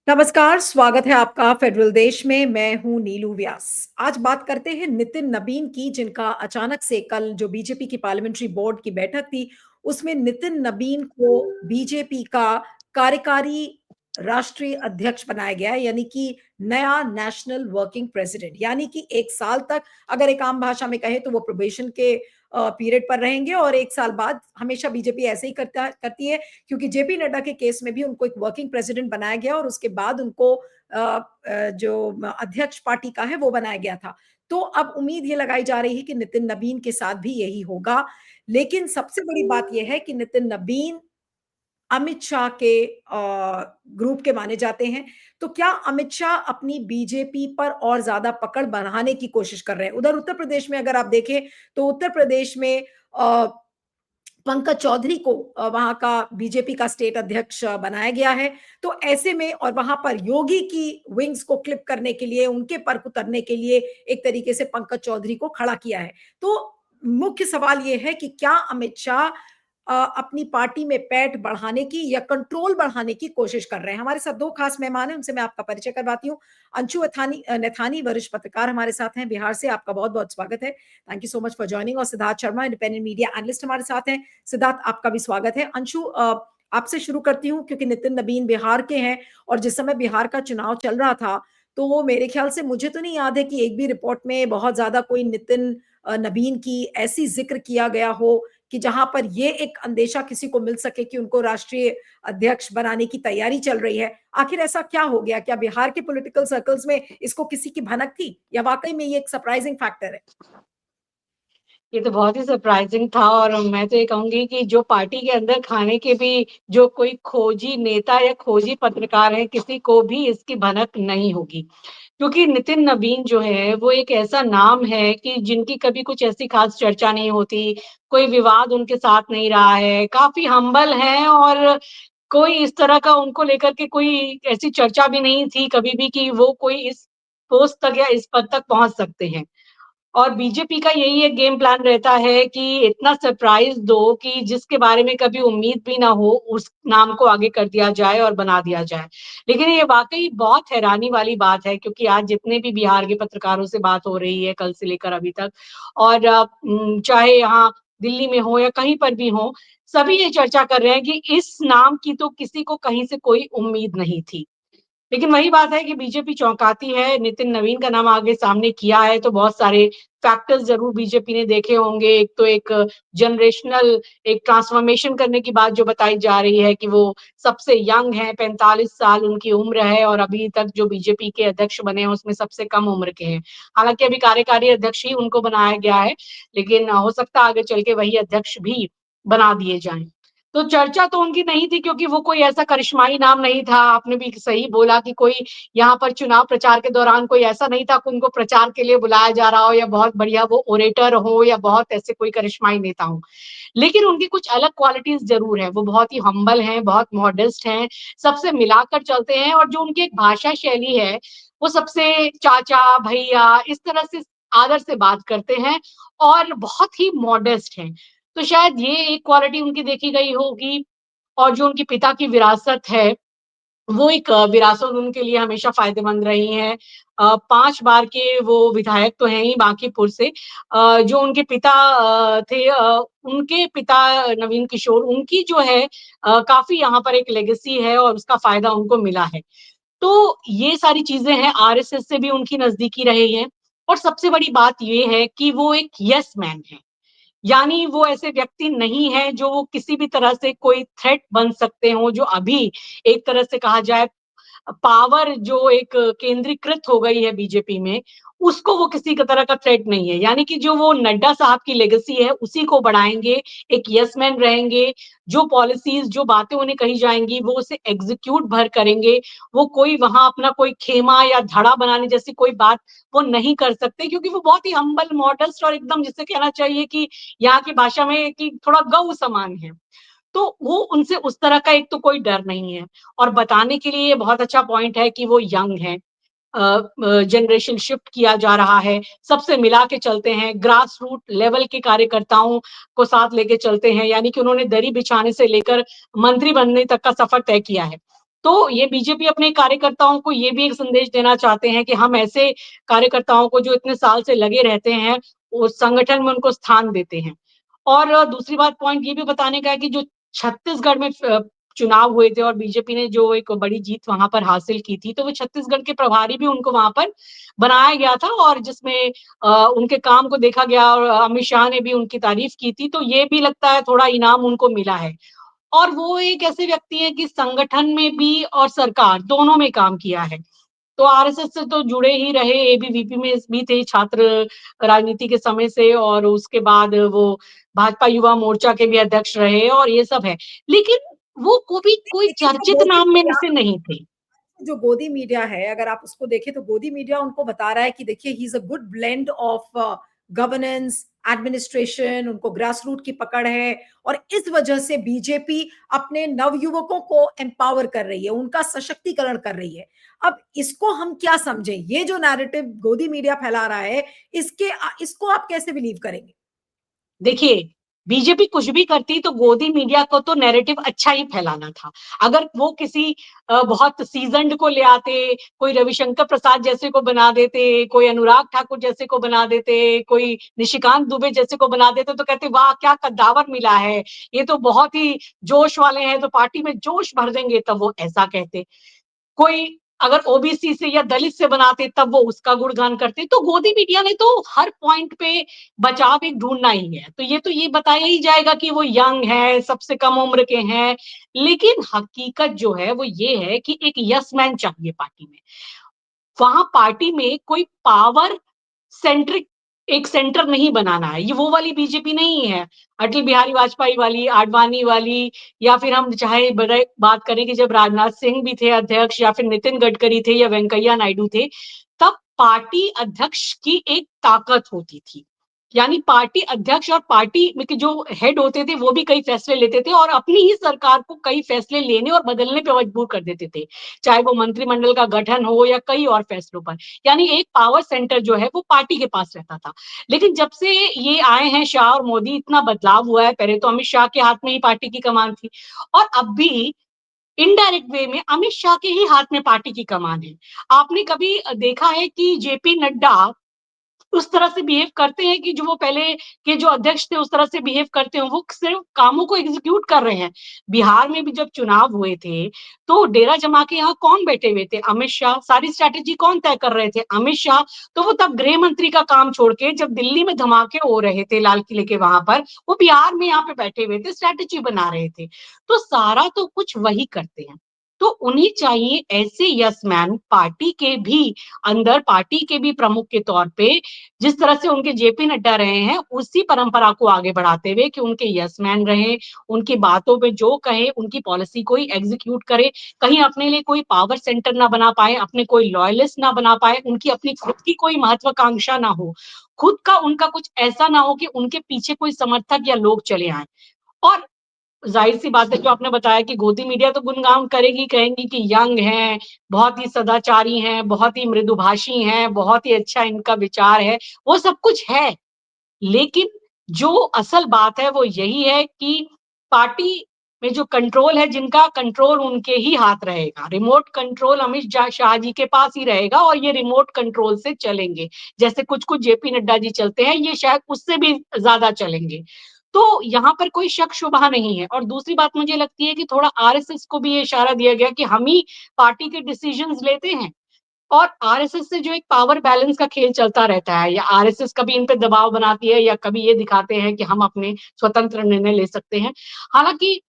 नमस्कार, स्वागत है आपका फेडरल देश में। मैं हूँ नीलू व्यास। आज बात करते हैं नितिन नबीन की, जिनका अचानक से कल जो बीजेपी की पार्लियामेंट्री बोर्ड की बैठक थी, उसमें नितिन नबीन को बीजेपी का कार्यकारी राष्ट्रीय अध्यक्ष बनाया गया है, यानी कि नया नेशनल वर्किंग प्रेसिडेंट। यानी कि 1 साल तक, अगर एक आम भाषा में कहें तो वो प्रोबेशन के पीरियड पर रहेंगे और 1 साल बाद हमेशा बीजेपी ऐसे ही करती है, क्योंकि जेपी नड्डा के केस में भी उनको एक वर्किंग प्रेसिडेंट बनाया गया और उसके बाद उनको जो अध्यक्ष पार्टी का है वो बनाया गया था। तो अब उम्मीद ये लगाई जा रही है कि नितिन नबीन के साथ भी यही होगा। लेकिन सबसे बड़ी बात यह है कि नितिन नबीन अमित शाह के ग्रुप के माने जाते हैं। तो क्या अमित शाह अपनी बीजेपी पर और ज्यादा पकड़ बढ़ाने की कोशिश कर रहे हैं? उधर उत्तर प्रदेश में अगर आप देखें तो उत्तर प्रदेश में पंकज चौधरी को वहां का बीजेपी का स्टेट अध्यक्ष बनाया गया है। तो ऐसे में और वहां पर योगी की विंग्स को क्लिप करने के लिए, उनके पर उतरने के लिए एक तरीके से पंकज चौधरी को खड़ा किया है। तो मुख्य सवाल यह है कि क्या अमित शाह अपनी पार्टी में पैठ बढ़ाने की या कंट्रोल बढ़ाने की कोशिश कर रहे हैं? हमारे साथ दो खास मेहमान हैं, उनसे मैं आपका परिचय करवाती हूँ। अंशु नैथानी वरिष्ठ पत्रकार हमारे साथ हैं बिहार से। आपका बहुत बहुत स्वागत है। Thank you so much for joining. और Siddharth Sharma, independent media analyst हमारे साथ हैं। सिद्धार्थ, आपका भी स्वागत है। अंशु, आपसे शुरू करती हूँ क्योंकि नितिन नबीन बिहार के हैं और जिस समय बिहार का चुनाव चल रहा था तो वो मेरे ख्याल से, मुझे तो नहीं याद है कि एक भी रिपोर्ट में बहुत ज्यादा कोई नितिन नबीन की ऐसी जिक्र किया गया हो कि जहां पर ये एक अंदेशा किसी को मिल सके कि उनको राष्ट्रीय अध्यक्ष बनाने की तैयारी चल रही है। आखिर ऐसा क्या हो गया? क्या बिहार के पॉलिटिकल सर्कल्स में इसको किसी की भनक थी या वाकई में ये एक सरप्राइजिंग फैक्टर है? ये तो बहुत ही सरप्राइजिंग था और मैं तो ये कहूँगी कि जो पार्टी के अंदर खाने के भी जो कोई खोजी नेता या खोजी पत्रकार है, किसी को भी इसकी भनक नहीं होगी। क्योंकि नितिन नबीन जो है, वो एक ऐसा नाम है कि जिनकी कभी कुछ ऐसी ख़ास चर्चा नहीं होती, कोई विवाद उनके साथ नहीं रहा है, काफ़ी हम्बल हैं और कोई इस तरह का उनको लेकर के कोई ऐसी चर्चा भी नहीं थी कभी भी कि वो कोई इस पोस्ट तक या इस पद तक पहुँच सकते हैं। और बीजेपी का यही एक गेम प्लान रहता है कि इतना सरप्राइज़ दो कि जिसके बारे में कभी उम्मीद भी ना हो, उस नाम को आगे कर दिया जाए और बना दिया जाए। लेकिन ये वाक़ई बहुत हैरानी वाली बात है क्योंकि आज जितने भी बिहार के पत्रकारों से बात हो रही है कल से लेकर अभी तक और चाहे यहाँ दिल्ली में हो या कहीं पर भी हो, सभी ये चर्चा कर रहे हैं कि इस नाम की तो किसी को कहीं से कोई उम्मीद नहीं थी। लेकिन वही बात है कि बीजेपी चौंकाती है, नितिन नवीन का नाम आगे सामने किया है, तो बहुत सारे फैक्टर्स ज़रूर बीजेपी ने देखे होंगे। एक तो एक जनरेशनल एक ट्रांसफॉर्मेशन करने की बात जो बताई जा रही है कि वो सबसे यंग हैं, 45 साल उनकी उम्र है और अभी तक जो बीजेपी के अध्यक्ष बने हैं, उसमें सबसे कम उम्र के हैं। हालाँकि अभी कार्यकारी अध्यक्ष ही उनको बनाया गया है, लेकिन हो सकता है आगे चल के वही अध्यक्ष भी बना दिए जाएँ। तो चर्चा तो उनकी नहीं थी क्योंकि वो कोई ऐसा करिश्माई नाम नहीं था। आपने भी सही बोला कि कोई यहाँ पर चुनाव प्रचार के दौरान कोई ऐसा नहीं था कि उनको प्रचार के लिए बुलाया जा रहा हो या बहुत बढ़िया वो ओरेटर हो या बहुत ऐसे कोई करिश्माई नेता हो। लेकिन उनकी कुछ अलग क्वालिटीज़ ज़रूर हैं। वो बहुत ही हम्बल हैं, बहुत मॉडेस्ट हैं, सबसे मिलाकर चलते हैं और जो उनकी एक भाषा शैली है, वो सबसे चाचा, भैया इस तरह से आदर से बात करते हैं और बहुत ही मॉडेस्ट हैं। तो शायद ये एक क्वालिटी उनकी देखी गई होगी और जो उनके पिता की विरासत है, वो एक विरासत उनके लिए हमेशा फ़ायदेमंद रही है। 5 बार के वो विधायक तो हैं ही बांकीपुर से। जो उनके पिता थे उनके पिता नवीन किशोर उनकी जो है काफ़ी यहाँ पर एक लेगेसी है और उसका फ़ायदा उनको मिला है। तो ये सारी चीज़ें हैं, आरएसएस से भी उनकी नज़दीकी रही है और सबसे बड़ी बात ये है कि वो एक येस मैन हैं। यानी वो ऐसे व्यक्ति नहीं हैं जो वो किसी भी तरह से कोई थ्रेट बन सकते हों, जो अभी एक तरह से कहा जाए पावर जो एक केंद्रीकृत हो गई है बीजेपी में, उसको वो किसी का तरह का थ्रेट नहीं है। यानी कि जो वो नड्डा साहब की लेगेसी है, उसी को बढ़ाएँगे, एक येस मैन रहेंगे, जो पॉलिसीज़, जो बातें उन्हें कही जाएँगी, वो उसे एग्ज़ीक्यूट भर करेंगे। वो कोई वहाँ अपना कोई खेमा या धड़ा बनाने जैसी कोई बात वो नहीं कर सकते क्योंकि वो बहुत ही हम्बल, मॉडेस्ट और एकदम जिसे कहना चाहिए कि यहाँ की भाषा में कि थोड़ा गऊ समान है। तो वो उनसे उस तरह का एक तो कोई डर नहीं है और बताने के लिए ये बहुत अच्छा पॉइंट है कि वो यंग हैं। जनरेशन शिफ्ट किया जा रहा है, सबसे मिला के चलते हैं, ग्रास रूट लेवल के कार्यकर्ताओं को साथ लेके चलते हैं, यानी कि उन्होंने दरी बिछाने से लेकर मंत्री बनने तक का सफर तय किया है। तो ये बीजेपी अपने कार्यकर्ताओं को ये भी एक संदेश देना चाहते हैं कि हम ऐसे कार्यकर्ताओं को जो इतने साल से लगे रहते हैं, उस संगठन में उनको स्थान देते हैं। और दूसरी बात पॉइंट ये भी बताने का है कि जो छत्तीसगढ़ में चुनाव हुए थे और बीजेपी ने जो एक बड़ी जीत वहाँ पर हासिल की थी, तो वो छत्तीसगढ़ के प्रभारी भी उनको वहाँ पर बनाया गया था और जिसमें उनके काम को देखा गया और अमित शाह ने भी उनकी तारीफ की थी, तो ये भी लगता है थोड़ा इनाम उनको मिला है। और वो एक ऐसे व्यक्ति हैं कि संगठन में भी और सरकार दोनों में काम किया है। तो आरएसएस से तो जुड़े ही रहे, एबीवीपी में भी थे छात्र राजनीति के समय से और उसके बाद वो भाजपा युवा मोर्चा के भी अध्यक्ष रहे और ये सब है। लेकिन वो को भी कोई लेकिन जो चर्चित मोदी नाम में मीडिया से नहीं थे। जो गोदी मीडिया है, अगर आप उसको देखें तो गोदी मीडिया उनको बता रहा है कि देखिए he is a good blend of governance, administration, उनको ग्रास रूट की पकड़ है और इस वजह से बीजेपी अपने नवयुवकों को एम्पावर कर रही है, उनका सशक्तिकरण कर रही है। अब इसको हम क्या समझें? ये जो नैरेटिव गोदी मीडिया फैला रहा है, इसको आप कैसे बिलीव करेंगे? देखिए, बीजेपी कुछ भी करती तो गोदी मीडिया को तो नैरेटिव अच्छा ही फैलाना था। अगर वो किसी बहुत सीज़न्ड को ले आते, कोई रविशंकर प्रसाद जैसे को बना देते, कोई अनुराग ठाकुर जैसे को बना देते, कोई निशिकांत दुबे जैसे को बना देते तो कहते वाह! क्या कद्दावर मिला है, ये तो बहुत ही जोश वाले हैं, तो पार्टी में जोश भर देंगे, तब वो ऐसा कहते। कोई अगर ओबीसी से या दलित से बनाते तब वो उसका गुणगान करते। तो गोदी मीडिया ने तो हर पॉइंट पे बचाव एक ढूँढना ही है। तो ये बताया ही जाएगा कि वो यंग है, सबसे कम उम्र के हैं। लेकिन हकीकत जो है वो ये है कि एक यस मैन चाहिए पार्टी में। वहाँ पार्टी में कोई पावर सेंट्रिक एक सेंटर नहीं बनाना है। ये वो वाली बीजेपी नहीं है, अटल बिहारी वाजपेयी वाली, आडवाणी वाली या फिर हम चाहे बड़े बात करें कि जब राजनाथ सिंह भी थे अध्यक्ष या फिर नितिन गडकरी थे या वेंकैया नायडू थे, तब पार्टी अध्यक्ष की एक ताकत होती थी। यानी पार्टी अध्यक्ष और पार्टी में के जो हेड होते थे, वो भी कई फैसले लेते थे और अपनी ही सरकार को कई फैसले लेने और बदलने पे मजबूर कर देते थे। चाहे वो मंत्रिमंडल का गठन हो या कई और फैसलों पर। यानी एक पावर सेंटर जो है वो पार्टी के पास रहता था। लेकिन जब से ये आए हैं शाह और मोदी इतना बदलाव हुआ है, पहले तो अमित शाह के हाथ में ही पार्टी की कमान थी और अब भी इनडायरेक्ट वे में अमित शाह के ही हाथ में पार्टी की कमान है। आपने कभी देखा है कि जेपी नड्डा उस तरह से बिहेव करते हैं कि जो वो पहले के जो अध्यक्ष थे उस तरह से बिहेव करते हैं, वो सिर्फ कामों को एग्जीक्यूट कर रहे हैं। बिहार में भी जब चुनाव हुए थे, तो डेरा जमा के यहाँ कौन बैठे हुए थे? अमित शाह। सारी स्ट्रैटेजी कौन तय कर रहे थे? अमित शाह। तो वो तब गृह मंत्री का काम छोड़ के जब दिल्ली में धमाके हो रहे थे लाल किले के वहां पर, वो बिहार में यहाँ पे बैठे हुए थे, स्ट्रैटेजी बना रहे थे। तो सारा तो कुछ वही करते हैं। तो उन्हें चाहिए ऐसे यस मैन पार्टी के भी अंदर, पार्टी के भी प्रमुख के तौर पे, जिस तरह से उनके जेपी नड्डा रहे हैं, उसी परंपरा को आगे बढ़ाते हुए कि उनके यस मैन रहें, उनकी बातों पे जो कहे, उनकी पॉलिसी को ही एग्जीक्यूट करे, कहीं अपने लिए कोई पावर सेंटर ना बना पाए, अपने कोई लॉयलिस्ट ना बना पाए, उनकी अपनी खुद की कोई महत्वाकांक्षा ना हो, खुद का उनका कुछ ऐसा ना हो कि उनके पीछे कोई समर्थक या लोग चले आए। और जाहिर सी बात है जो आपने बताया कि गोदी मीडिया तो गुणगान करेगी, कहेंगी कि यंग हैं, बहुत ही सदाचारी हैं, बहुत ही मृदुभाषी हैं, बहुत ही अच्छा इनका विचार है, वो सब कुछ है। लेकिन जो असल बात है वो यही है कि पार्टी में जो कंट्रोल है, जिनका कंट्रोल उनके ही हाथ रहेगा। रिमोट कंट्रोल अमित शाह जी के पास ही रहेगा और ये रिमोट कंट्रोल से चलेंगे। जैसे कुछ-कुछ जेपी नड्डा जी चलते हैं, ये शायद उससे भी ज़्यादा चलेंगे। तो यहाँ पर कोई शक-शुबहा नहीं है और दूसरी बात मुझे लगती है कि थोड़ा आरएसएस को भी ये इशारा दिया गया कि हम ही पार्टी के डिसीजंस लेते हैं। और आरएसएस से जो एक पावर बैलेंस का खेल चलता रहता है या आरएसएस कभी इन पे दबाव बनाती है या कभी ये दिखाते हैं कि हम अपने स्वतंत्र निर्णय ले सकते हैं। हालाँकि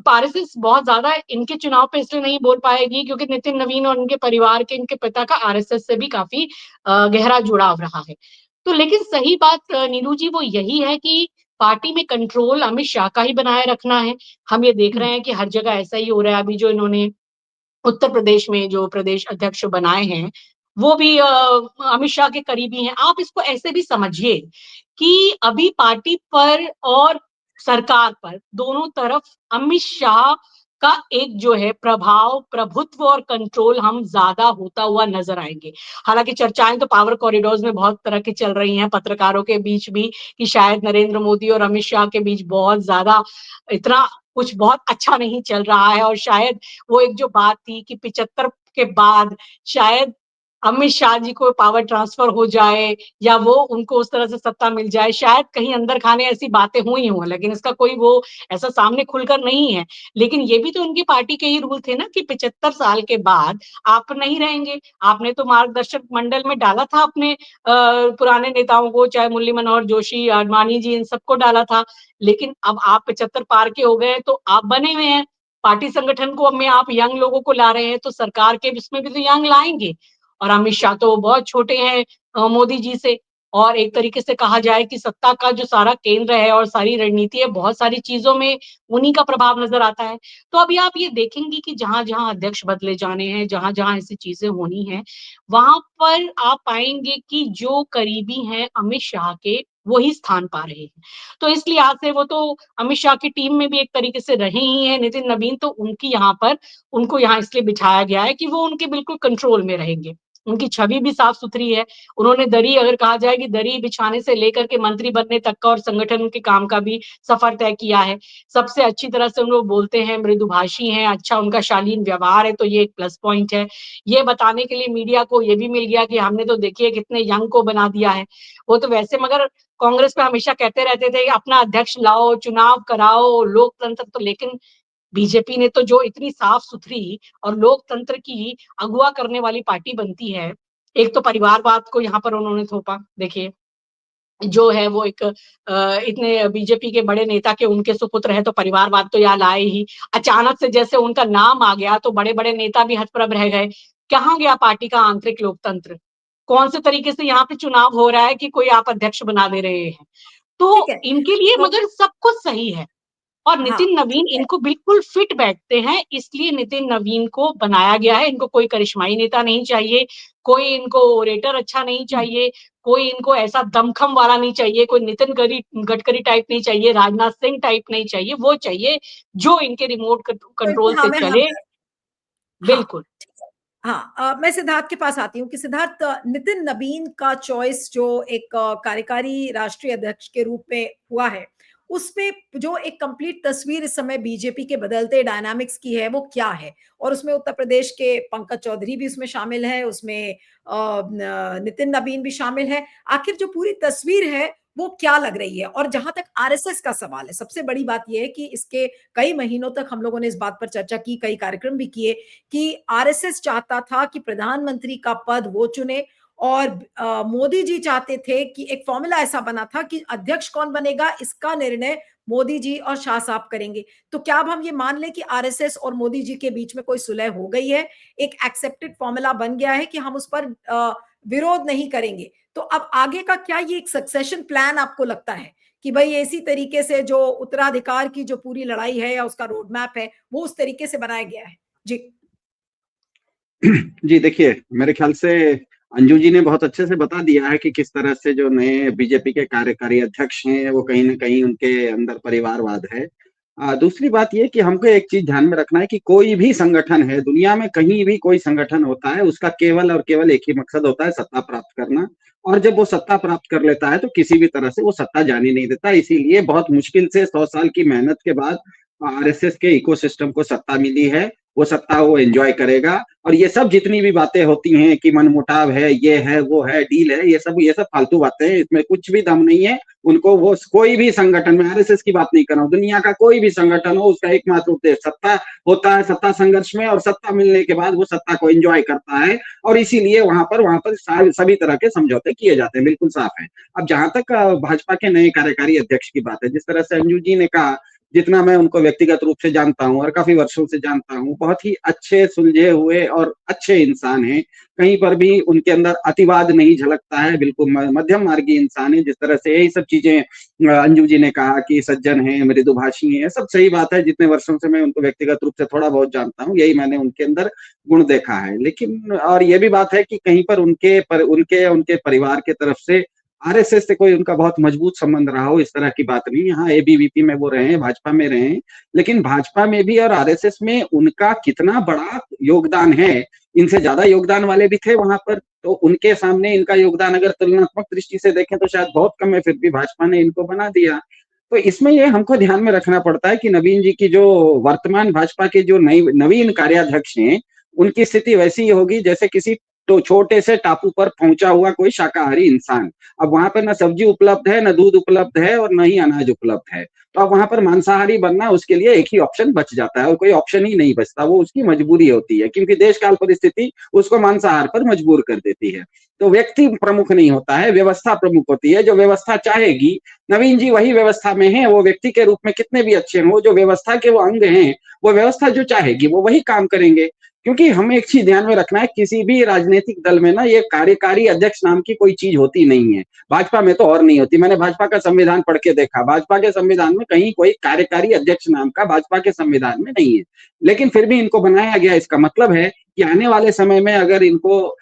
आरएसएस बहुत ज़्यादा इनके चुनाव पे इसलिए नहीं बोल पाएगी क्योंकि नितिन नवीन और उनके परिवार के, इनके पिता का आरएसएस से भी काफ़ी गहरा जुड़ाव रहा है। तो लेकिन सही बात नीलू जी वो यही है कि पार्टी में कंट्रोल अमित शाह का ही बनाए रखना है। हम ये देख हुँ। रहे हैं कि हर जगह ऐसा ही हो रहा है। अभी जो इन्होंने उत्तर प्रदेश में जो प्रदेश अध्यक्ष बनाए हैं, वो भी अमित शाह के करीबी हैं। आप इसको ऐसे भी समझिए कि अभी पार्टी पर और सरकार पर दोनों तरफ अमित शाह का एक जो है प्रभाव, प्रभुत्व और कंट्रोल हम ज़्यादा होता हुआ नज़र आएँगे। हालाँकि चर्चाएँ तो पावर कॉरिडोर्स में बहुत तरह की चल रही हैं, पत्रकारों के बीच भी कि शायद नरेंद्र मोदी और अमित शाह के बीच बहुत ज़्यादा इतना कुछ बहुत अच्छा नहीं चल रहा है और शायद वो एक जो बात थी कि 75 के बाद शायद अमित शाह जी को पावर ट्रांसफर हो जाए या वो उनको उस तरह से सत्ता मिल जाए, शायद कहीं अंदर खाने ऐसी बातें हुई हों, लेकिन इसका कोई वो ऐसा सामने खुलकर नहीं है। लेकिन ये भी तो उनकी पार्टी के ही रूल थे ना कि 75 साल के बाद आप नहीं रहेंगे। आपने तो मार्गदर्शक मंडल में डाला था अपने पुराने नेताओं को, चाहे मुरली मनोहर जोशी, आडवाणी जी, इन सबको डाला था। लेकिन अब आप 75 पार के हो गए हैं, तो आप बने हुए हैं। पार्टी संगठन को में आप यंग लोगों को ला रहे हैं, तो सरकार के इसमें भी तो यंग लाएँगे। और अमित शाह तो बहुत छोटे हैं मोदी जी से। और एक तरीके से कहा जाए कि सत्ता का जो सारा केंद्र है और सारी रणनीति है, बहुत सारी चीज़ों में उन्हीं का प्रभाव नज़र आता है। तो अभी आप ये देखेंगी कि जहाँ-जहाँ अध्यक्ष बदले जाने हैं, जहाँ-जहाँ ऐसी चीज़ें होनी हैं, वहाँ पर आप पाएँगे कि जो करीबी हैं अमित शाह के, वही स्थान पा रहे हैं। तो इस लिहाज से वो तो अमित शाह की टीम में भी एक तरीके से रहे ही हैं, नितिन नवीन तो उनकी यहाँ पर उनको यहाँ इसलिए बिठाया गया है कि वो उनके बिल्कुल कंट्रोल में रहेंगे। उनकी छवि भी साफ-सुथरी है। उन्होंने दरी अगर कहा जाए कि दरी बिछाने से लेकर के मंत्री बनने तक का और संगठन के काम का भी सफर तय किया है। सबसे अच्छी तरह से वो बोलते हैं, मृदुभाषी हैं, अच्छा उनका शालीन व्यवहार है, तो ये एक प्लस पॉइंट है। ये बताने के लिए मीडिया को ये भी मिल गया कि हमने तो देखिए कितने यंग को बना दिया है। वो तो वैसे मगर कांग्रेस में हमेशा कहते रहते थे कि अपना अध्यक्ष लाओ, चुनाव कराओ, लोकतंत्र तो लेकिन बीजेपी ने तो जो इतनी साफ-सुथरी और लोकतंत्र की अगुवा करने वाली पार्टी बनती है, एक तो परिवारवाद को यहाँ पर उन्होंने थोपा, देखिए। जो है वो एक इतने बीजेपी के बड़े नेता के उनके सुपुत्र हैं, तो परिवारवाद तो यहाँ लाए ही। अचानक से जैसे उनका नाम आ गया, तो बड़े-बड़े नेता भी हतप्रभ रह गए। कहाँ गया पार्टी का आंतरिक लोकतंत्र? कौन से तरीके से यहाँ पे चुनाव हो रहा है कि कोई आप अध्यक्ष बना दे रहे हैं? ठीक तो है। इनके लिए तो मगर सब कुछ सही है। और हाँ, नितिन नवीन ठीक है। इनको बिल्कुल फिट बैठते हैं, इसलिए नितिन नवीन को बनाया गया है। इनको कोई करिश्माई नेता नहीं चाहिए, कोई इनको ओरेटर अच्छा नहीं हुँ। चाहिए, कोई इनको ऐसा दमखम वाला नहीं चाहिए, कोई नितिन गडकरी टाइप नहीं चाहिए, राजनाथ सिंह टाइप नहीं चाहिए, वो चाहिए जो इनके रिमोट तो इनकी कंट्रोल हाँ से में हाँ चले। मिला। हाँ, बिल्कुल। ठीक है। हाँ, मैं सिद्धार्थ के पास आती हूँ कि सिद्धार्थ, नितिन नबीन का चॉइस जो एक कार्यकारी राष्ट्रीय अध्यक्ष के रूप में हुआ है, उसमें जो एक कंप्लीट तस्वीर इस समय बीजेपी के बदलते डायनामिक्स की है, वो क्या है? और उसमें उत्तर प्रदेश के पंकज चौधरी भी उसमें शामिल हैं, उसमें न नितिन नबीन भी शामिल है। आखिर जो पूरी तस्वीर है, वो क्या लग रही है? और जहाँ तक आरएसएस का सवाल है, सबसे बड़ी बात ये है कि इसके कई महीनों तक हम लोगों ने इस बात पर चर्चा की, कई कार्यक्रम भी किए कि आरएसएस चाहता था कि प्रधानमंत्री का पद वो चुने और मोदी जी चाहते थे कि एक फॉर्मूला ऐसा बना था कि अध्यक्ष कौन बनेगा इसका निर्णय मोदी जी और शाह साहब करेंगे। तो क्या अब हम ये मान लें कि आरएसएस और मोदी जी के बीच में कोई सुलह हो गई है, एक एक्सेप्टेड फॉर्मूला बन गया है कि हम उस पर विरोध नहीं करेंगे। तो अब आगे का क्या ये एक सक्सेशन प्लान आपको लगता है कि भई इसी तरीके से जो उत्तराधिकार की जो पूरी लड़ाई है या उसका रोड मैप है, वो उस तरीके से बनाया गया है? जी। जी देखिए, मेरे ख्याल से अंजू जी ने बहुत अच्छे से बता दिया है कि किस तरह से जो नए बीजेपी के कार्यकारी अध्यक्ष हैं, वो कहीं न कहीं उनके अंदर परिवारवाद है। दूसरी बात ये कि हमको एक चीज़ ध्यान में रखना है कि कोई भी संगठन है, दुनिया में कहीं भी कोई संगठन होता है, उसका केवल और केवल एक ही मकसद होता है सत्ता प्राप्त करना। और जब वो सत्ता प्राप्त कर लेता है, तो किसी भी तरह से वो सत्ता जाने नहीं देता। इसीलिए बहुत मुश्किल से 100 साल की मेहनत के बाद आरएसएस के इकोसिस्टम को सत्ता मिली है। वो सत्ता वो एन्जॉय करेगा और ये सब जितनी भी बातें होती हैं कि मनमुटाव है, ये है, वो है, डील है, ये सब फालतू बातें हैं, इसमें कुछ भी दम नहीं है। उनको वो कोई भी संगठन, मैं आरएसएस की बात नहीं कर रहा हूँ, दुनिया का कोई भी संगठन हो, उसका एकमात्र उद्देश्य सत्ता होता है, सत्ता संघर्ष में, और सत्ता मिलने के बाद वो सत्ता को एन्जॉय करता है और इसीलिए वहाँ पर सभी तरह के समझौते किए जाते हैं, बिल्कुल साफ है। अब जहाँ तक भाजपा के नए कार्यकारी अध्यक्ष की बात है, जिस तरह से अंजू जी ने कहा, जितना मैं उनको व्यक्तिगत रूप से जानता हूँ और काफ़ी वर्षों से जानता हूँ, बहुत ही अच्छे, सुलझे हुए और अच्छे इंसान हैं। कहीं पर भी उनके अंदर अतिवाद नहीं झलकता है, बिल्कुल मध्यम मार्गी इंसान है। जिस तरह से यही सब चीज़ें अंजू जी ने कहा कि सज्जन हैं, मृदुभाषी हैं, सब सही बात है। जितने वर्षों से मैं उनको व्यक्तिगत रूप से थोड़ा बहुत जानता हूँ, यही मैंने उनके अंदर गुण देखा है। लेकिन और ये भी बात है कि कहीं पर उनके परिवार की तरफ से आरएसएस से कोई उनका बहुत मजबूत संबंध रहा हो, इस तरह की बात नहीं। हाँ, एबीवीपी में वो रहे हैं, भाजपा में रहे हैं, लेकिन भाजपा में भी और आरएसएस में उनका कितना बड़ा योगदान है, इनसे ज़्यादा योगदान वाले भी थे वहाँ पर, तो उनके सामने इनका योगदान अगर तुलनात्मक दृष्टि से देखें तो शायद बहुत कम है, फिर भी भाजपा ने इनको बना दिया। तो इसमें ये हमको ध्यान में रखना पड़ता है कि नवीन जी की जो वर्तमान भाजपा के जो नवीन कार्याध्यक्ष हैं, उनकी स्थिति वैसी ही होगी जैसे किसी तो छोटे से टापू पर पहुंचा हुआ कोई शाकाहारी इंसान। अब वहां पर ना सब्जी उपलब्ध है, ना दूध उपलब्ध है और ना ही अनाज उपलब्ध है। तो अब वहां पर मांसाहारी बनना उसके लिए एक ही ऑप्शन बच जाता है और कोई ऑप्शन ही नहीं बचता, वो उसकी मजबूरी होती है क्योंकि देश काल परिस्थिति उसको मांसाहार पर मजबूर कर देती है। तो व्यक्ति प्रमुख नहीं होता है, व्यवस्था प्रमुख होती है। जो व्यवस्था चाहेगी, नवीन जी वही व्यवस्था में है, वो व्यक्ति के रूप में कितने भी अच्छे हों, जो व्यवस्था के वो अंग हैं, वो व्यवस्था जो चाहेगी वो वही काम करेंगे। क्योंकि हमें एक चीज ध्यान में रखना है, किसी भी राजनीतिक दल में ना ये कार्यकारी अध्यक्ष नाम की कोई चीज होती नहीं है। भाजपा में तो और नहीं होती। मैंने भाजपा का संविधान पढ़ के देखा, भाजपा के संविधान में कहीं कोई कार्यकारी अध्यक्ष नाम का भाजपा के संविधान में नहीं है। लेकिन फिर भी इनको बनाया गया, इसका मतलब है कि आने वाले समय में अगर इनको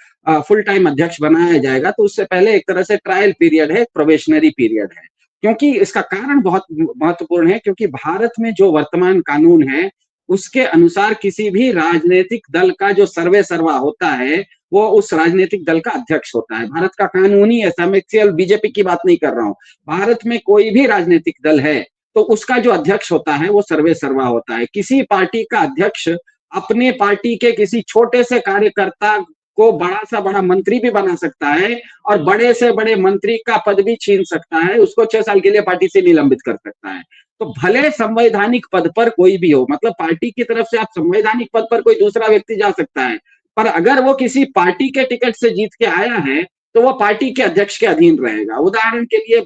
फुल टाइम अध्यक्ष बनाया जाएगा तो उससे पहले एक तरह से ट्रायल पीरियड है, प्रोबेशनरी पीरियड है। क्योंकि इसका कारण बहुत महत्वपूर्ण है, क्योंकि भारत में जो वर्तमान कानून है उसके अनुसार किसी भी राजनीतिक दल का जो सर्वे सर्वा होता है वो उस राजनीतिक दल का अध्यक्ष होता है। भारत का कानून ही ऐसा, मैं केवल बीजेपी की बात नहीं कर रहा हूँ, भारत में कोई भी राजनीतिक दल है तो उसका जो अध्यक्ष होता है वो सर्वे सर्वा होता है। किसी पार्टी का अध्यक्ष अपने पार्टी के किसी छोटे से कार्यकर्ता को बड़ा सा बड़ा मंत्री भी बना सकता है और बड़े से बड़े मंत्री का पद भी छीन सकता है, उसको 6 साल के लिए पार्टी से निलंबित कर सकता है। तो भले संवैधानिक पद पर कोई भी हो, मतलब पार्टी की तरफ से आप संवैधानिक पद पर कोई दूसरा व्यक्ति जा सकता है, पर अगर वो किसी पार्टी के टिकट से जीत के आया है तो वो पार्टी के अध्यक्ष के अधीन रहेगा। उदाहरण के लिए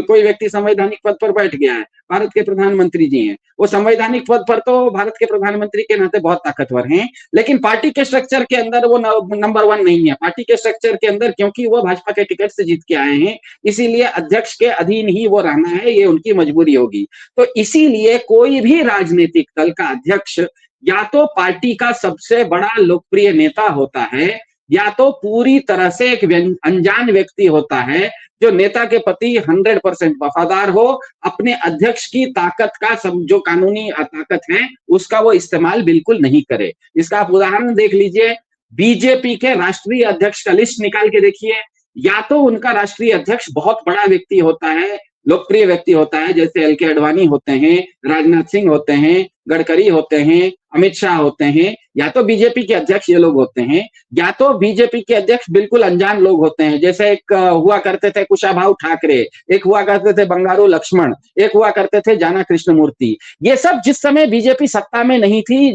कोई व्यक्ति संवैधानिक पद पर बैठ गया है, भारत के प्रधानमंत्री जी हैं, वो संवैधानिक पद पर तो भारत के प्रधानमंत्री के नाते बहुत ताकतवर हैं, लेकिन पार्टी के स्ट्रक्चर के अंदर वो नंबर 1 नहीं है। पार्टी के स्ट्रक्चर के अंदर क्योंकि वो भाजपा के टिकट से जीत के आए हैं, इसीलिए अध्यक्ष के अधीन ही वो रहना है, ये उनकी मजबूरी होगी। तो इसीलिए कोई भी राजनीतिक दल का अध्यक्ष या तो पार्टी का सबसे बड़ा लोकप्रिय नेता होता है या तो पूरी तरह से एक अनजान व्यक्ति होता है जो नेता के प्रति 100% वफादार हो, अपने अध्यक्ष की ताकत का जो कानूनी ताकत है उसका वो इस्तेमाल बिल्कुल नहीं करे। इसका आप उदाहरण देख लीजिए, बीजेपी के राष्ट्रीय अध्यक्ष का लिस्ट निकाल के देखिए, या तो उनका राष्ट्रीय अध्यक्ष बहुत बड़ा व्यक्ति होता है, लोकप्रिय व्यक्ति होता है, जैसे एल के आडवाणी होते हैं, राजनाथ सिंह होते हैं, गडकरी होते हैं, अमित शाह होते हैं, या तो बीजेपी के अध्यक्ष ये लोग होते हैं, या तो बीजेपी के अध्यक्ष बिल्कुल अनजान लोग होते हैं। जैसे एक हुआ करते थे कुशाभाऊ ठाकरे, एक हुआ करते थे बंगारू लक्ष्मण, एक हुआ करते थे जाना कृष्णमूर्ति। ये सब जिस समय बीजेपी सत्ता में नहीं थी,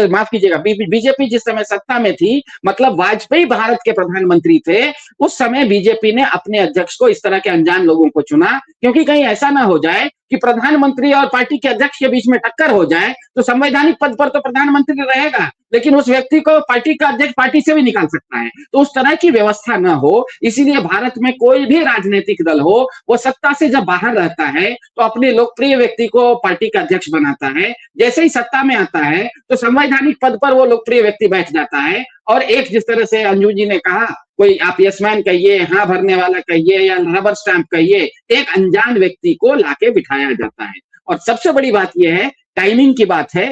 माफ कीजिएगा, बीजेपी जिस समय सत्ता में थी, मतलब वाजपेयी भारत के प्रधानमंत्री थे, उस समय बीजेपी ने अपने अध्यक्ष को इस तरह के अनजान लोगों को चुना, क्योंकि कहीं ऐसा ना हो जाए कि प्रधानमंत्री और पार्टी के अध्यक्ष के बीच में टक्कर हो जाए तो संवैधानिक पद पर तो प्रधानमंत्री रहेगा, लेकिन उस व्यक्ति को पार्टी का अध्यक्ष पार्टी से भी निकाल सकता है। तो उस तरह की व्यवस्था ना हो, इसीलिए भारत में कोई भी राजनीतिक दल हो, वो सत्ता से जब बाहर रहता है तो अपने लोकप्रिय व्यक्ति को पार्टी का अध्यक्ष बनाता है। जैसे ही सत्ता में आता है तो संवैधानिक पद पर वो लोकप्रिय व्यक्ति बैठ जाता है और एक, जिस तरह से अंजू जी ने कहा, कोई आप यसमैन कहिए, हाँ भरने वाला कहिए या रबर स्टैंप कहिए, एक अनजान व्यक्ति को लाके बिठाया जाता है। और सबसे बड़ी बात यह है, टाइमिंग की बात है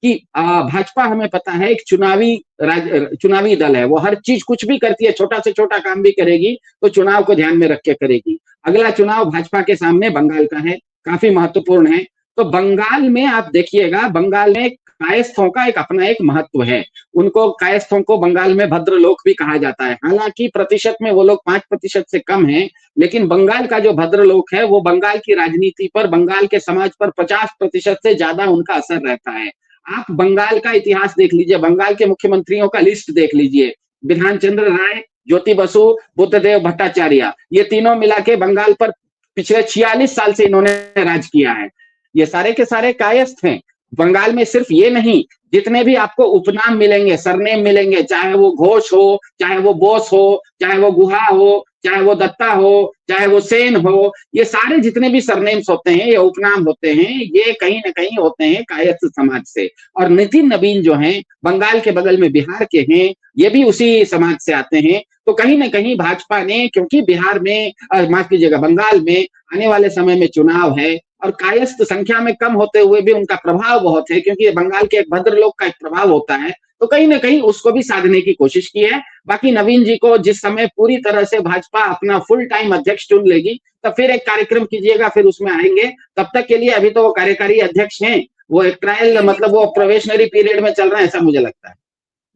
कि भाजपा, हमें पता है, एक चुनावी दल है, वो हर चीज कुछ भी करती है, छोटा से छोटा काम भी करेगी तो चुनाव को ध्यान में रख के करेगी। अगला चुनाव भाजपा के सामने बंगाल का है, काफी महत्वपूर्ण है। तो बंगाल में आप देखिएगा, बंगाल में कायस्थों का एक अपना एक महत्व है। उनको, कायस्थों को बंगाल में भद्रलोक भी कहा जाता है। हालांकि प्रतिशत में वो लोग 5% से कम हैं, लेकिन बंगाल का जो भद्रलोक है वो बंगाल की राजनीति पर, बंगाल के समाज पर 50% से ज्यादा उनका असर रहता है। आप बंगाल का इतिहास देख लीजिए, बंगाल के मुख्यमंत्रियों का लिस्ट देख लीजिए, विधान चंद्र राय, ज्योति बसु, बुद्धदेव भट्टाचार्य, ये तीनों मिला के बंगाल पर पिछले 46 साल से इन्होंने राज किया है। ये सारे के सारे कायस्थ हैं। बंगाल में सिर्फ ये नहीं, जितने भी आपको उपनाम मिलेंगे, सरनेम मिलेंगे, चाहे वो घोष हो, चाहे वो बोस हो, चाहे वो गुहा हो, चाहे वो दत्ता हो, चाहे वो सेन हो, ये सारे जितने भी सरनेम्स होते हैं, ये उपनाम होते हैं, ये कहीं ना कहीं होते हैं कायस्थ समाज से। और नितिन नबीन जो हैं, बंगाल के बगल में बिहार के हैं, ये भी उसी समाज से आते हैं। तो कहीं ना कहीं भाजपा ने, क्योंकि बिहार में, माफ कीजिएगा, बंगाल में आने वाले समय में चुनाव है और कायस्थ संख्या में कम होते हुए भी उनका प्रभाव बहुत है, क्योंकि बंगाल के एक भद्रलोक का एक प्रभाव होता है, तो कहीं ना कहीं उसको भी साधने की कोशिश की है। बाकी नवीन जी को जिस समय पूरी तरह से भाजपा अपना फुल टाइम अध्यक्ष चुन लेगी, तब फिर एक कार्यक्रम कीजिएगा, फिर उसमें आएंगे। तब तक के लिए अभी तो वो कार्यकारी अध्यक्ष हैं, वो एक ट्रायल नहीं, मतलब वो लेकिन प्रोबेशनरी पीरियड में चल रहे हैं, ऐसा मुझे लगता है।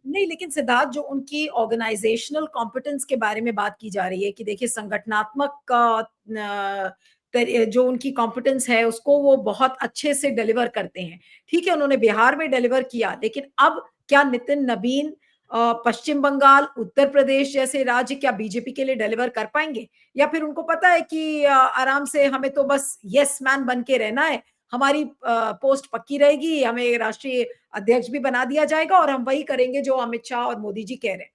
नहीं, लेकिन सिद्धार्थ, जो उनकी ऑर्गेनाइजेशनल कॉम्पिटेंस के बारे में बात की जा रही है कि देखिए संगठनात्मक जो उनकी कॉम्पिटेंस है उसको वो बहुत अच्छे से डिलीवर करते हैं। ठीक है, उन्होंने बिहार में डिलीवर किया, लेकिन अब क्या नितिन नबीन पश्चिम बंगाल, उत्तर प्रदेश जैसे राज्य क्या बीजेपी के लिए डिलीवर कर पाएंगे? या फिर उनको पता है कि आराम से हमें तो बस यस मैन बन के रहना है, हमारी पोस्ट पक्की रहेगी, हमें राष्ट्रीय अध्यक्ष भी बना दिया जाएगा और हम वही करेंगे जो अमित शाह और मोदी जी कह रहे हैं?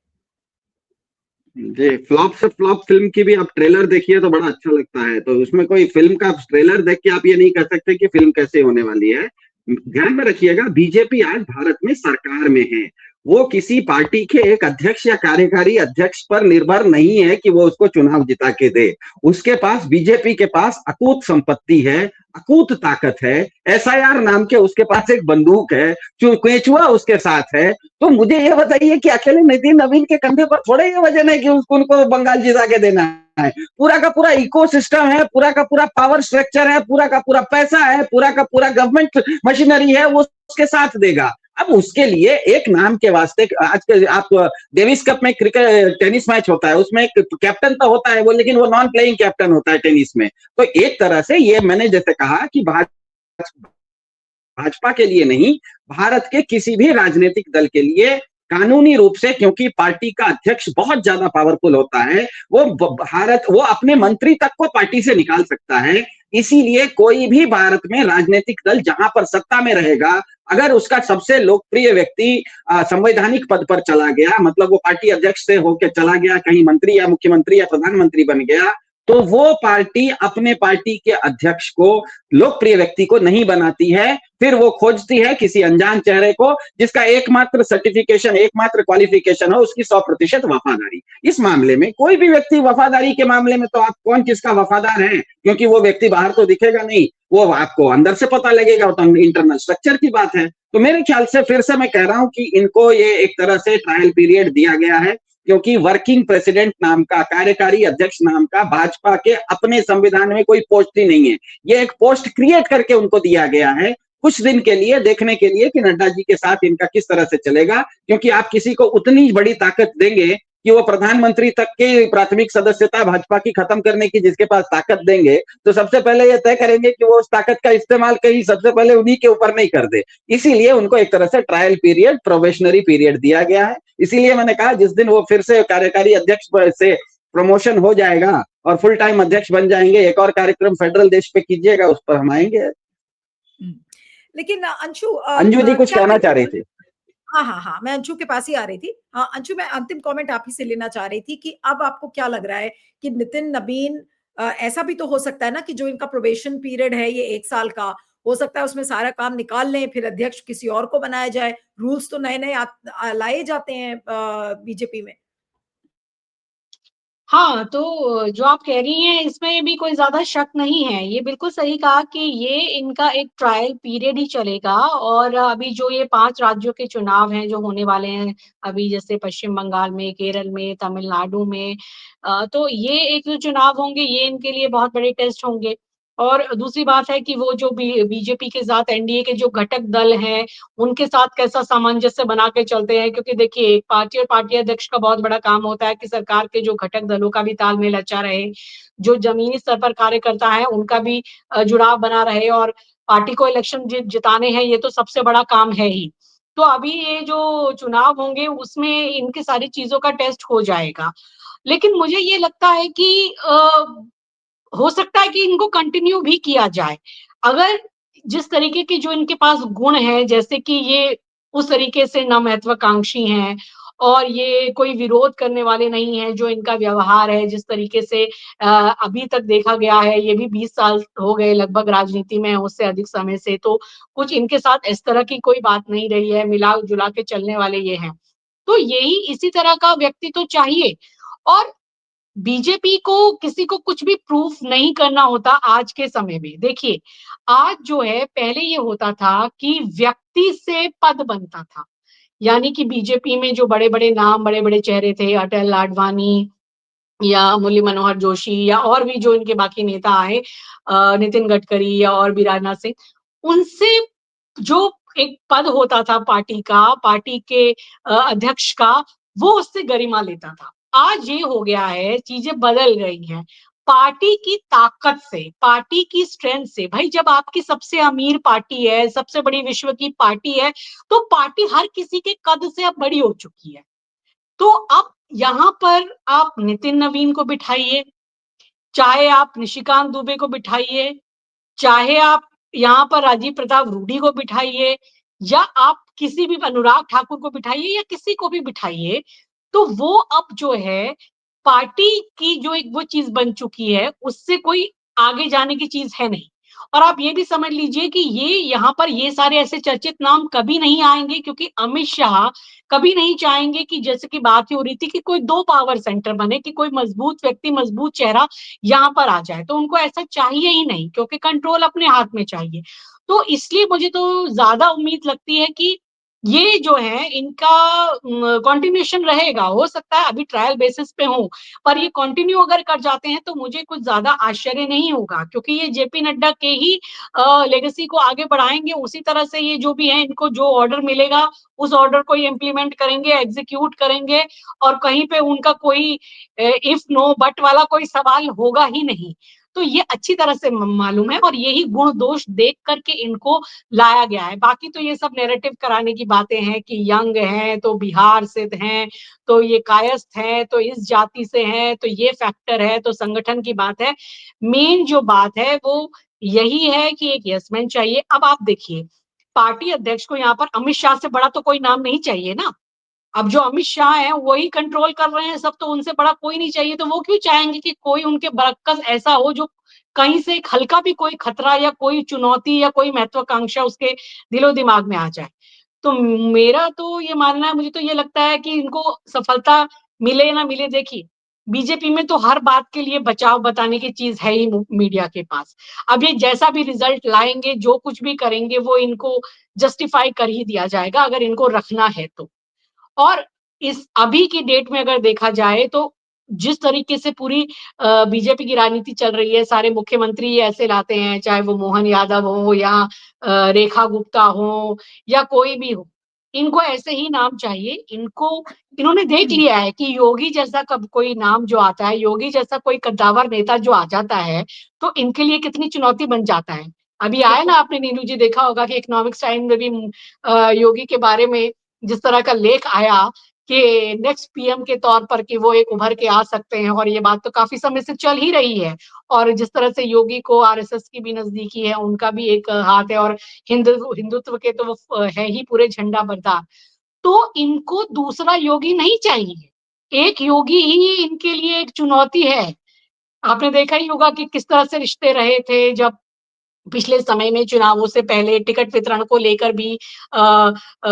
जी, फ्लॉप से फ्लॉप फिल्म की भी आप ट्रेलर देखिए तो बड़ा अच्छा लगता है। तो उसमें कोई फिल्म का ट्रेलर देख के आप ये नहीं कह सकते कि फिल्म कैसे होने वाली है। ध्यान में रखिएगा, बीजेपी आज भारत में सरकार में है। वो किसी पार्टी के एक अध्यक्ष या कार्यकारी अध्यक्ष पर निर्भर नहीं है कि वो उसको चुनाव जिता के दे। उसके पास, बीजेपी के पास अकूत संपत्ति है, अकूत ताकत है। एसआईआर नाम के उसके पास एक बंदूक है, जो केचुआ उसके साथ है। तो मुझे ये बताइए कि अकेले नितिन नवीन के कंधे पर थोड़े ये वजन है कि उसको उनको बंगाल जिता के देना है। पूरा का पूरा इकोसिस्टम है, पूरा का पूरा पावर स्ट्रक्चर है, पूरा का पूरा पैसा है, पूरा का पूरा गवर्नमेंट मशीनरी है, वो उसके साथ देगा। अब उसके लिए एक नाम के वास्ते, आज के आप डेविस कप में क्रिकेट टेनिस मैच होता है, उसमें एक कैप्टन तो होता है वो, लेकिन वो नॉन प्लेइंग कैप्टन होता है टेनिस में। तो एक तरह से ये मैंने जैसे कहा कि भाजपा के लिए नहीं, भारत के किसी भी राजनीतिक दल के लिए कानूनी रूप से, क्योंकि पार्टी का अध्यक्ष बहुत ज्यादा पावरफुल होता है, वो अपने मंत्री तक को पार्टी से निकाल सकता है। इसीलिए कोई भी भारत में राजनीतिक दल जहां पर सत्ता में रहेगा, अगर उसका सबसे लोकप्रिय व्यक्ति संवैधानिक पद पर चला गया, मतलब वो पार्टी अध्यक्ष से होकर चला गया, कहीं मंत्री या मुख्यमंत्री या प्रधानमंत्री बन गया, तो वो पार्टी अपने पार्टी के अध्यक्ष को, लोकप्रिय व्यक्ति को नहीं बनाती है। फिर वो खोजती है किसी अनजान चेहरे को जिसका एकमात्र सर्टिफिकेशन, एकमात्र क्वालिफिकेशन हो उसकी 100% वफादारी। इस मामले में कोई भी व्यक्ति वफादारी के मामले में तो आप कौन किसका वफादार है, क्योंकि वो व्यक्ति बाहर तो दिखेगा नहीं, वो आपको अंदर से पता लगेगा, तो इंटरनल स्ट्रक्चर की बात है। तो मेरे ख्याल से फिर से मैं कह रहा हूं कि इनको ये एक तरह से ट्रायल पीरियड दिया गया है, क्योंकि वर्किंग प्रेसिडेंट नाम का, कार्यकारी अध्यक्ष नाम का भाजपा के अपने संविधान में कोई पोस्ट ही नहीं है। ये एक पोस्ट क्रिएट करके उनको दिया गया है कुछ दिन के लिए, देखने के लिए कि नड्डा जी के साथ इनका किस तरह से चलेगा। क्योंकि आप किसी को उतनी बड़ी ताकत देंगे कि वो प्रधानमंत्री तक की प्राथमिक सदस्यता भाजपा की खत्म करने की जिसके पास ताकत देंगे, तो सबसे पहले ये तय करेंगे कि वो उस ताकत का इस्तेमाल कहीं सबसे पहले उन्हीं के ऊपर नहीं कर दे। इसीलिए उनको एक तरह से ट्रायल पीरियड, प्रोबेशनरी पीरियड दिया गया है। इसीलिए मैंने कहा जिस दिन वो फिर से कार्यकारी अध्यक्ष से प्रमोशन हो जाएगा और फुल टाइम अध्यक्ष बन जाएंगे, एक और कार्यक्रम फेडरल देश पे कीजिएगा, उस पर हम आएंगे। लेकिन अंशु, अंजू जी कुछ क्या कहना चाह नितिन, रही थी। हाँ हाँ हाँ, मैं अंशु के पास ही आ रही थी। हाँ अंशु, मैं अंतिम कमेंट आप ही से लेना चाह रही थी कि अब आपको क्या लग रहा है कि नितिन नबीन, ऐसा भी तो हो सकता है ना कि जो इनका प्रोबेशन पीरियड है ये 1 साल का हो सकता है, उसमें सारा काम निकाल लें, फिर अध्यक्ष किसी और को बनाया जाए। रूल्स तो नए नए लाए जाते हैं बीजेपी में। हाँ, तो जो आप कह रही हैं इसमें भी कोई ज़्यादा शक नहीं है। ये बिल्कुल सही कहा कि ये इनका एक ट्रायल पीरियड ही चलेगा और अभी जो ये 5 राज्यों के चुनाव हैं जो होने वाले हैं, अभी जैसे पश्चिम बंगाल में, केरल में, तमिलनाडु में, तो ये एक जो चुनाव होंगे ये इनके लिए बहुत बड़े टेस्ट होंगे। और दूसरी बात है कि वो जो बीजेपी के साथ एनडीए के जो घटक दल हैं, उनके साथ कैसा सामंजस्य बना के चलते हैं, क्योंकि देखिए एक पार्टी और पार्टी अध्यक्ष का बहुत बड़ा काम होता है कि सरकार के जो घटक दलों का भी तालमेल अच्छा रहे, जो जमीनी स्तर पर कार्यकर्ता है उनका भी जुड़ाव बना रहे और पार्टी को इलेक्शन जिताने हैं, ये तो सबसे बड़ा काम है ही। तो अभी ये जो चुनाव होंगे उसमें इनकी सारी चीजों का टेस्ट हो जाएगा। लेकिन मुझे ये लगता है कि हो सकता है कि इनको कंटिन्यू भी किया जाए। अगर जिस तरीके के जो इनके पास गुण हैं, जैसे कि ये उस तरीके से ना महत्वाकांक्षी हैं और ये कोई विरोध करने वाले नहीं हैं, जो इनका व्यवहार है, जिस तरीके से अभी तक देखा गया है, ये भी 20 साल हो गए लगभग राजनीति में, उससे अधिक समय से, तो कुछ इनके साथ इस तरह की कोई बात नहीं रही है, मिला-जुला के चलने वाले ये हैं। तो यही इसी तरह का व्यक्ति तो चाहिए और बीजेपी को किसी को कुछ भी प्रूफ नहीं करना होता आज के समय में। देखिए, आज जो है पहले ये होता था कि व्यक्ति से पद बनता था, यानी कि बीजेपी में जो बड़े-बड़े नाम, बड़े-बड़े चेहरे थे, अटल, आडवाणी या मुरली मनोहर जोशी या और भी जो इनके बाकी नेता आए, नितिन गडकरी या और भी राजनाथ सिंह, उनसे जो एक पद होता था पार्टी का, पार्टी के अध्यक्ष का, वो उससे गरिमा लेता था। आज ये हो गया है, चीजें बदल गई हैं। पार्टी की ताकत से, पार्टी की स्ट्रेंथ से, भाई जब आपकी सबसे अमीर पार्टी है, सबसे बड़ी विश्व की पार्टी है, तो पार्टी हर किसी के कद से अब बड़ी हो चुकी है। तो अब यहाँ पर आप नितिन नवीन को बिठाइए, चाहे आप निशिकांत दुबे को बिठाइए, चाहे आप यहाँ पर राजीव प्रताप रूडी को बिठाइए, या आप किसी भी अनुराग ठाकुर को बिठाइए या किसी को भी बिठाइए, तो वो अब जो है पार्टी की जो एक वो चीज बन चुकी है, उससे कोई आगे जाने की चीज है नहीं। और आप ये भी समझ लीजिए कि ये यहाँ पर ये सारे ऐसे चर्चित नाम कभी नहीं आएंगे, क्योंकि अमित शाह कभी नहीं चाहेंगे कि, जैसे कि बात हो रही थी, कि कोई दो पावर सेंटर बने, कि कोई मजबूत व्यक्ति, मजबूत चेहरा यहाँ पर आ जाए। तो उनको ऐसा चाहिए ही नहीं, क्योंकि कंट्रोल अपने हाथ में चाहिए। तो इसलिए मुझे तो ज्यादा उम्मीद लगती है कि ये जो है इनका कंटिन्यूएशन रहेगा। हो सकता है अभी ट्रायल बेसिस पे हो, पर ये कंटिन्यू अगर कर जाते हैं तो मुझे कुछ ज्यादा आश्चर्य नहीं होगा, क्योंकि ये जेपी नड्डा के ही लेगेसी को आगे बढ़ाएंगे। उसी तरह से ये जो भी है, इनको जो ऑर्डर मिलेगा उस ऑर्डर को ये इम्प्लीमेंट करेंगे, एग्जीक्यूट करेंगे, और कहीं पे उनका कोई इफ नो बट वाला कोई सवाल होगा ही नहीं। तो ये अच्छी तरह से मालूम है, और यही गुण दोष देख करके इनको लाया गया है। बाकी तो ये सब नैरेटिव कराने की बातें हैं कि यंग हैं तो बिहार से हैं, तो ये कायस्थ हैं, तो इस जाति से हैं, तो ये फैक्टर है, तो संगठन की बात है। मेन जो बात है वो यही है कि एक यस मैन चाहिए। अब आप देखिए, पार्टी अध्यक्ष को यहाँ पर अमित शाह से बड़ा तो कोई नाम नहीं चाहिए ना। अब जो अमित शाह है वही कंट्रोल कर रहे हैं सब, तो उनसे बड़ा कोई नहीं चाहिए। तो वो क्यों चाहेंगे कि कोई उनके बरक्कस ऐसा हो जो कहीं से एक हल्का भी कोई खतरा या कोई चुनौती या कोई महत्वाकांक्षा उसके दिलो दिमाग में आ जाए। तो मेरा तो ये मानना है, मुझे तो ये लगता है कि इनको सफलता मिले या ना मिले, देखिए बीजेपी में तो हर बात के लिए बचाव बताने की चीज है ही मीडिया के पास। अब ये जैसा भी रिजल्ट लाएंगे, जो कुछ भी करेंगे, वो इनको जस्टिफाई कर ही दिया जाएगा अगर इनको रखना है तो। और इस अभी की डेट में अगर देखा जाए तो जिस तरीके से पूरी बीजेपी की राजनीति चल रही है, सारे मुख्यमंत्री ऐसे लाते हैं, चाहे वो मोहन यादव हो या रेखा गुप्ता हो या कोई भी हो, इनको ऐसे ही नाम चाहिए। इनको, इन्होंने देख लिया है कि योगी जैसा कब कोई नाम जो आता है, योगी जैसा कोई कद्दावर नेता जो आ जाता है, तो इनके लिए कितनी चुनौती बन जाता है। अभी आया ना, आपने नीलू जी देखा होगा कि इकोनॉमिक्स टाइम में भी योगी के बारे में जिस तरह का लेख आया कि नेक्स्ट पीएम के तौर पर कि वो एक उभर के आ सकते हैं, और ये बात तो काफी समय से चल ही रही है। और जिस तरह से योगी को आरएसएस की भी नजदीकी है, उनका भी एक हाथ है, और हिंदुत्व के तो वो है ही पूरे झंडा बरदार। तो इनको दूसरा योगी नहीं चाहिए, एक योगी ही इनके लिए एक चुनौती है। आपने देखा ही होगा कि किस तरह से रिश्ते रहे थे जब पिछले समय में चुनावों से पहले टिकट वितरण को लेकर भी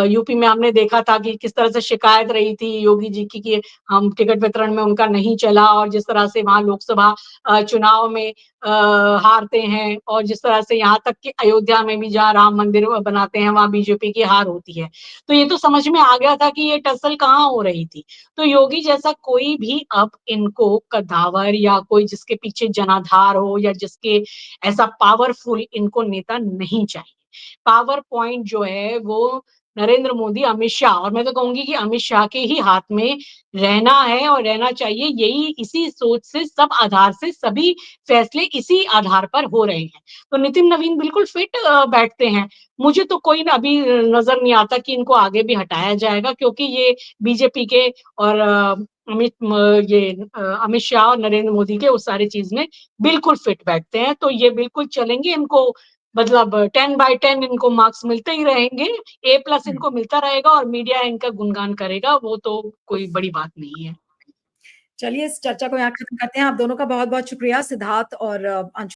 यूपी में हमने देखा था कि किस तरह से शिकायत रही थी योगी जी की कि हम टिकट वितरण में उनका नहीं चला, और जिस तरह से वहां लोकसभा चुनाव में हारते हैं, और जिस तरह से यहाँ तक कि अयोध्या में भी जहाँ राम मंदिर बनाते हैं वहां बीजेपी की हार होती है। तो ये तो समझ में आ गया था कि ये टसल कहाँ हो रही थी। तो योगी जैसा कोई भी अब इनको कद्दावर या कोई जिसके पीछे जनाधार हो, या जिसके ऐसा पावरफुल इनको नेता नहीं चाहिए। पावर पॉइंट जो है वो नरेंद्र मोदी, अमित शाह, और मैं तो कहूंगी कि अमित शाह के ही हाथ में रहना है और रहना चाहिए। यही इसी सोच से, सब आधार से सभी फैसले इसी आधार पर हो रहे हैं। तो नितिन नवीन बिल्कुल फिट बैठते हैं। मुझे तो कोई अभी नजर नहीं आता कि इनको आगे भी हटाया जाएगा, क्योंकि ये बीजेपी के और अमित शाह और नरेंद्र मोदी के उस सारी चीज में बिल्कुल फिट बैठते हैं। तो ये बिल्कुल चलेंगे, इनको मतलब 10/10 इनको मार्क्स मिलते ही रहेंगे, A+ इनको मिलता रहेगा, और मीडिया इनका गुणगान करेगा, वो तो कोई बड़ी बात नहीं है। चलिए इस चर्चा को यहाँ खत्म करते हैं। आप दोनों का बहुत-बहुत शुक्रिया, सिद्धार्थ और अंशु।